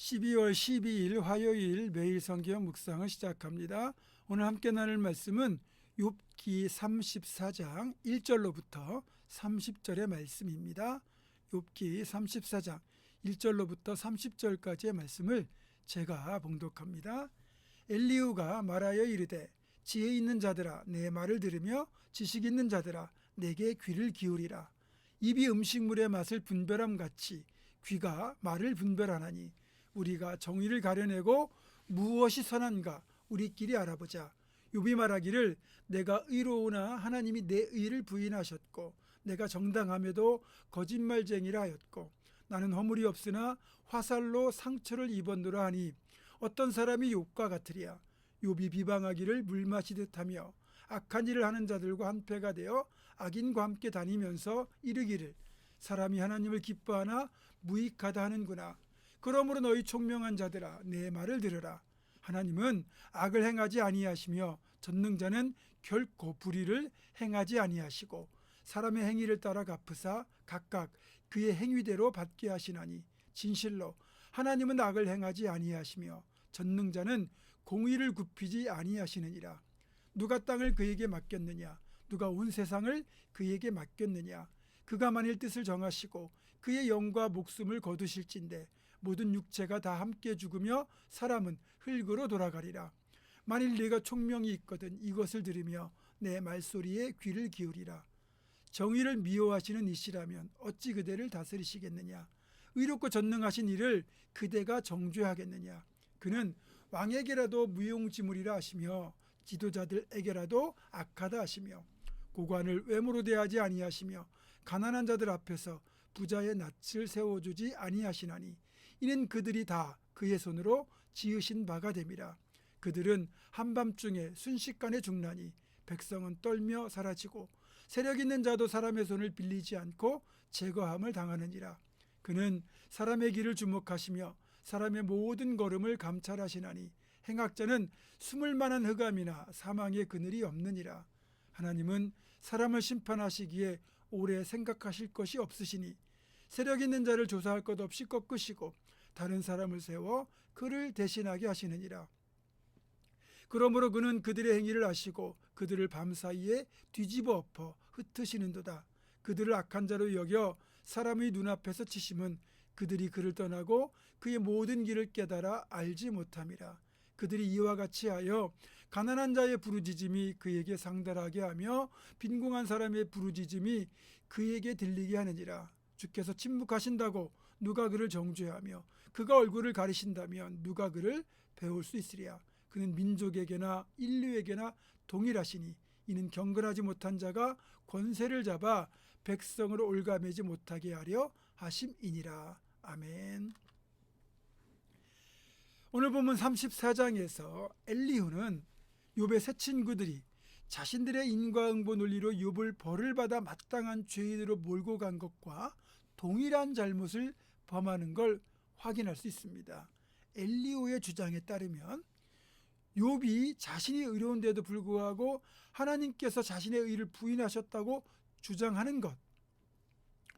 12월 12일 화요일 매일 성경 묵상을 시작합니다. 오늘 함께 나눌 말씀은 욥기 34장 1절로부터 30절의 말씀입니다. 욥기 34장 1절로부터 30절까지의 말씀을 제가 봉독합니다. 엘리후가 말하여 이르되 지혜 있는 자들아 내 말을 들으며 지식 있는 자들아 내게 귀를 기울이라. 입이 음식물의 맛을 분별함 같이 귀가 말을 분별하나니 우리가 정의를 가려내고 무엇이 선한가 우리끼리 알아보자. 욥이 말하기를 내가 의로우나 하나님이 내 의를 부인하셨고 내가 정당함에도 거짓말쟁이라 하였고 나는 허물이 없으나 화살로 상처를 입었노라 하니 어떤 사람이 욥과 같으랴. 욥이 비방하기를 물 마시듯 하며 악한 일을 하는 자들과 한패가 되어 악인과 함께 다니면서 이르기를 사람이 하나님을 기뻐하나 무익하다 하는구나. 그러므로 너희 총명한 자들아 내 말을 들으라. 하나님은 악을 행하지 아니하시며 전능자는 결코 불의를 행하지 아니하시고 사람의 행위를 따라 갚으사 각각 그의 행위대로 받게 하시나니 진실로 하나님은 악을 행하지 아니하시며 전능자는 공의를 굽히지 아니하시느니라. 누가 땅을 그에게 맡겼느냐? 누가 온 세상을 그에게 맡겼느냐? 그가 만일 뜻을 정하시고 그의 영과 목숨을 거두실진대 모든 육체가 다 함께 죽으며 사람은 흙으로 돌아가리라. 만일 네가 총명이 있거든 이것을 들으며 내 말소리에 귀를 기울이라. 정의를 미워하시는 이시라면 어찌 그대를 다스리시겠느냐? 의롭고 전능하신 이를 그대가 정죄하겠느냐? 그는 왕에게라도 무용지물이라 하시며 지도자들에게라도 악하다 하시며 고관을 외모로 대하지 아니하시며 가난한 자들 앞에서 부자의 낯을 세워주지 아니하시나니 이는 그들이 다 그의 손으로 지으신 바가 됨이라. 그들은 한밤중에 순식간에 죽나니 백성은 떨며 사라지고 세력 있는 자도 사람의 손을 빌리지 않고 제거함을 당하느니라. 그는 사람의 길을 주목하시며 사람의 모든 걸음을 감찰하시나니 행악자는 숨을 만한 흑암이나 사망의 그늘이 없느니라. 하나님은 사람을 심판하시기에 오래 생각하실 것이 없으시니 세력 있는 자를 조사할 것 없이 꺾으시고 다른 사람을 세워 그를 대신하게 하시느니라. 그러므로 그는 그들의 행위를 아시고 그들을 밤사이에 뒤집어 엎어 흩으시는도다. 그들을 악한 자로 여겨 사람의 눈앞에서 치심은 그들이 그를 떠나고 그의 모든 길을 깨달아 알지 못함이라. 그들이 이와 같이 하여 가난한 자의 부르짖음이 그에게 상달하게 하며 빈궁한 사람의 부르짖음이 그에게 들리게 하느니라. 주께서 침묵하신다고 누가 그를 정죄하며 그가 얼굴을 가리신다면 누가 그를 배울 수 있으랴. 그는 민족에게나 인류에게나 동일하시니 이는 경건하지 못한 자가 권세를 잡아 백성을 올가매지 못하게 하려 하심이니라. 아멘. 오늘 본문 34장에서 엘리후는 욥의 세 친구들이 자신들의 인과응보 논리로 욥을 벌을 받아 마땅한 죄인으로 몰고 간 것과 동일한 잘못을 범하는 걸 확인할 수 있습니다. 엘리후의 주장에 따르면 욥이 자신이 의로운데도 불구하고 하나님께서 자신의 의를 부인하셨다고 주장하는 것,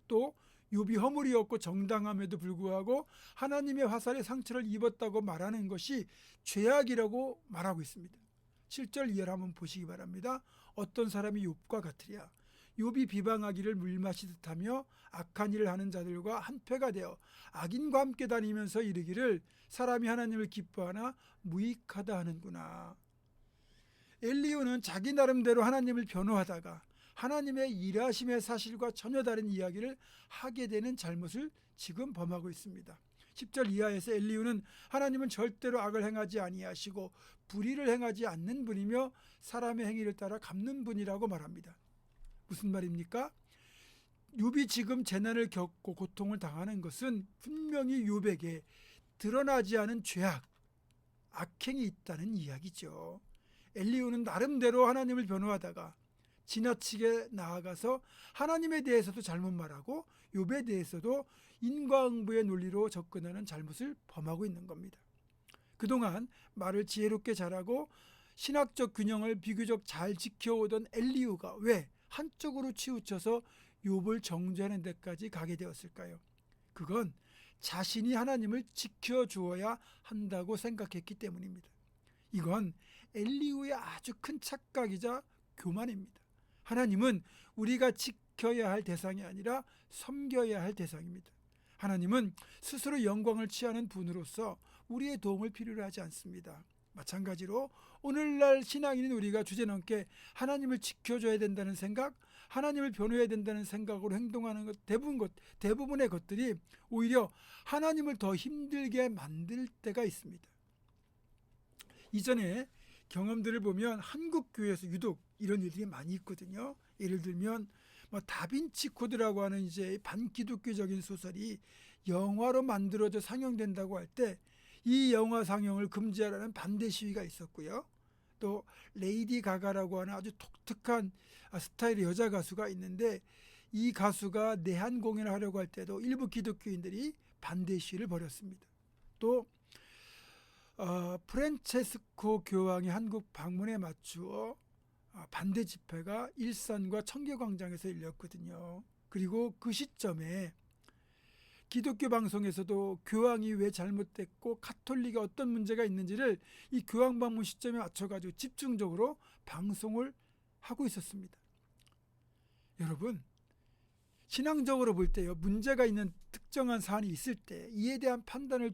또 욥이 허물이 없고 정당함에도 불구하고 하나님의 화살에 상처를 입었다고 말하는 것이 죄악이라고 말하고 있습니다. 7절 이하를 한번 보시기 바랍니다. 어떤 사람이 욥과 같으랴. 욥이 비방하기를 물마시듯 하며 악한 일을 하는 자들과 한패가 되어 악인과 함께 다니면서 이르기를 사람이 하나님을 기뻐하나 무익하다 하는구나. 엘리후는 자기 나름대로 하나님을 변호하다가 하나님의 일하심의 사실과 전혀 다른 이야기를 하게 되는 잘못을 지금 범하고 있습니다. 10절 이하에서 엘리후는 하나님은 절대로 악을 행하지 아니하시고 불의를 행하지 않는 분이며 사람의 행위를 따라 갚는 분이라고 말합니다. 무슨 말입니까? 욥이 지금 재난을 겪고 고통을 당하는 것은 분명히 욥에게 드러나지 않은 죄악, 악행이 있다는 이야기죠. 엘리후는 나름대로 하나님을 변호하다가 지나치게 나아가서 하나님에 대해서도 잘못 말하고 욥에 대해서도 인과응보의 논리로 접근하는 잘못을 범하고 있는 겁니다. 그동안 말을 지혜롭게 잘하고 신학적 균형을 비교적 잘 지켜오던 엘리후가 왜 한쪽으로 치우쳐서 욥을 정죄하는 데까지 가게 되었을까요? 그건 자신이 하나님을 지켜주어야 한다고 생각했기 때문입니다. 이건 엘리후의 아주 큰 착각이자 교만입니다. 하나님은 우리가 지켜야 할 대상이 아니라 섬겨야 할 대상입니다. 하나님은 스스로 영광을 취하는 분으로서 우리의 도움을 필요로 하지 않습니다. 마찬가지로 오늘날 신앙인인 우리가 주제넘게 하나님을 지켜줘야 된다는 생각, 하나님을 변호해야 된다는 생각으로 행동하는 것, 대부분의 것들이 오히려 하나님을 더 힘들게 만들 때가 있습니다. 이전에 경험들을 보면 한국 교회에서 유독 이런 일들이 많이 있거든요. 예를 들면 다빈치 코드라고 하는 이제 반기독교적인 소설이 영화로 만들어져 상영된다고 할 때 이 영화 상영을 금지하라는 반대 시위가 있었고요. 또 레이디 가가라고 하는 아주 독특한 스타일의 여자 가수가 있는데 이 가수가 내한 공연을 하려고 할 때도 일부 기독교인들이 반대 시위를 벌였습니다. 또 프란체스코 교황이 한국 방문에 맞추어 반대 집회가 일산과 청계광장에서 열렸거든요. 그리고 그 시점에 기독교 방송에서도 교황이 왜 잘못됐고 카톨릭에 어떤 문제가 있는지를 이 교황 방문 시점에 맞춰가지고 집중적으로 방송을 하고 있었습니다. 여러분, 신앙적으로 볼 때요, 문제가 있는 특정한 사안이 있을 때 이에 대한 판단에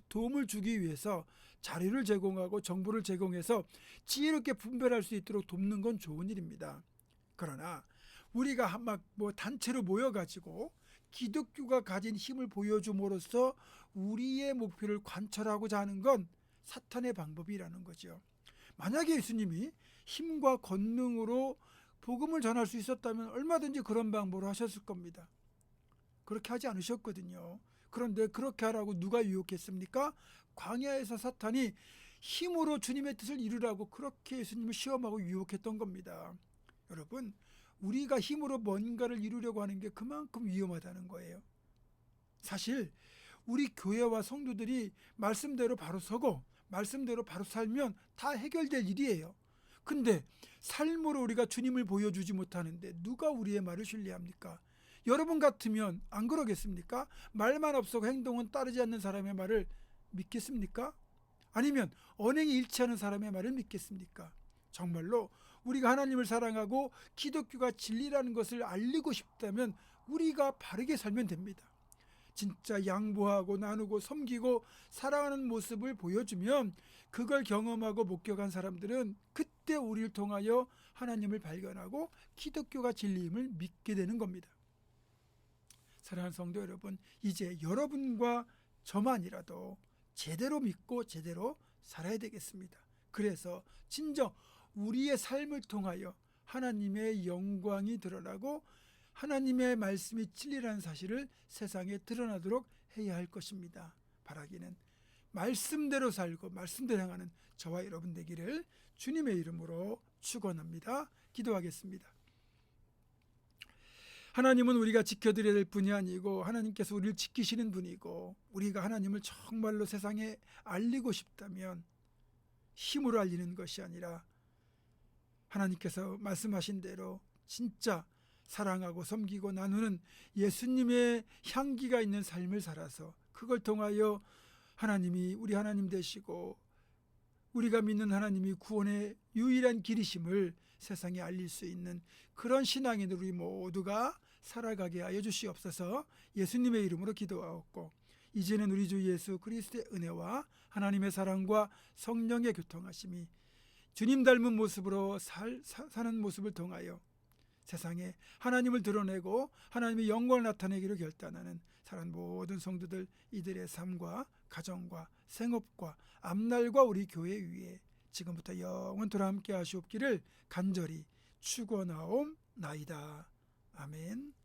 도움을 주기 위해서 자료를 제공하고 정보를 제공해서 지혜롭게 분별할 수 있도록 돕는 건 좋은 일입니다. 그러나 우리가 단체로 모여가지고 기독교가 가진 힘을 보여줌으로써 우리의 목표를 관철하고자 하는 건 사탄의 방법이라는 거죠. 만약에 예수님이 힘과 권능으로 복음을 전할 수 있었다면 얼마든지 그런 방법으로 하셨을 겁니다. 그렇게 하지 않으셨거든요. 그런데 그렇게 하라고 누가 유혹했습니까? 광야에서 사탄이 힘으로 주님의 뜻을 이루라고 그렇게 예수님을 시험하고 유혹했던 겁니다. 여러분, 우리가 힘으로 뭔가를 이루려고 하는 게 그만큼 위험하다는 거예요. 사실 우리 교회와 성도들이 말씀대로 바로 서고 말씀대로 바로 살면 다 해결될 일이에요. 근데 삶으로 우리가 주님을 보여주지 못하는데 누가 우리의 말을 신뢰합니까? 여러분 같으면 안 그러겠습니까? 말만 없어고 행동은 따르지 않는 사람의 말을 믿겠습니까? 아니면 언행이 일치하는 사람의 말을 믿겠습니까? 정말로 우리가 하나님을 사랑하고 기독교가 진리라는 것을 알리고 싶다면 우리가 바르게 살면 됩니다. 진짜 양보하고 나누고 섬기고 사랑하는 모습을 보여주면 그걸 경험하고 목격한 사람들은 그때 우리를 통하여 하나님을 발견하고 기독교가 진리임을 믿게 되는 겁니다. 사랑하는 성도 여러분, 이제 여러분과 저만이라도 제대로 믿고 제대로 살아야 되겠습니다. 그래서 진정 우리의 삶을 통하여 하나님의 영광이 드러나고 하나님의 말씀이 진리라는 사실을 세상에 드러나도록 해야 할 것입니다. 바라기는 말씀대로 살고 말씀대로 행하는 저와 여러분 되기를 주님의 이름으로 축원합니다. 기도하겠습니다. 하나님은 우리가 지켜드려야 될 분이 아니고 하나님께서 우리를 지키시는 분이고 우리가 하나님을 정말로 세상에 알리고 싶다면 힘으로 알리는 것이 아니라 하나님께서 말씀하신 대로 진짜 사랑하고 섬기고 나누는 예수님의 향기가 있는 삶을 살아서 그걸 통하여 하나님이 우리 하나님 되시고 우리가 믿는 하나님이 구원의 유일한 길이심을 세상에 알릴 수 있는 그런 신앙인 우리 모두가 살아가게 하여 주시옵소서. 예수님의 이름으로 기도하옵고 이제는 우리 주 예수 그리스도의 은혜와 하나님의 사랑과 성령의 교통하심이 주님 닮은 모습으로 사는 모습을 통하여 세상에 하나님을 드러내고 하나님의 영광을 나타내기로 결단하는 사랑하는 모든 성도들 이들의 삶과 가정과 생업과 앞날과 우리 교회 위에 지금부터 영원토록 함께 하시옵기를 간절히 축원하옵나이다. 아멘.